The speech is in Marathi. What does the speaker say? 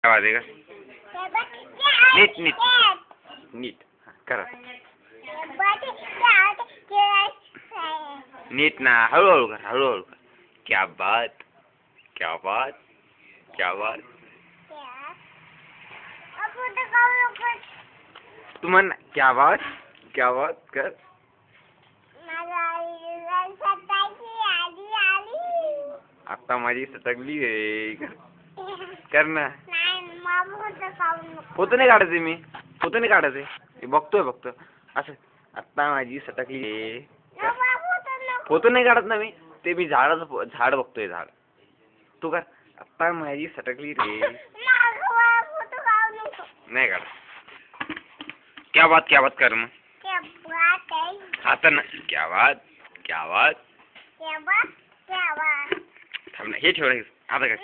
आवाज आहे का? नीट नीट नीट करा नीट ना, हळूहळू कर, हळूहळू कर. क्या बात, क्या बात, क्या बात. तू म्हण क्या बात, क्या बात कर. आता माझी सटकली रे. कर ना. फोटो नाही काढायचे मी, फोटो नाही काढायचे. मी बघतोय फक्त असं. आता माझी सटकली रे. फोटो नाही काढत ना मी, ते मी झाड बघतोय, झाड. तू कर. आता माझी सटकली रे. नाही काढ. क्या बात कर मग. आता ना क्या बात, क्या बात. थांब ना, हे ठेव रे. आता काय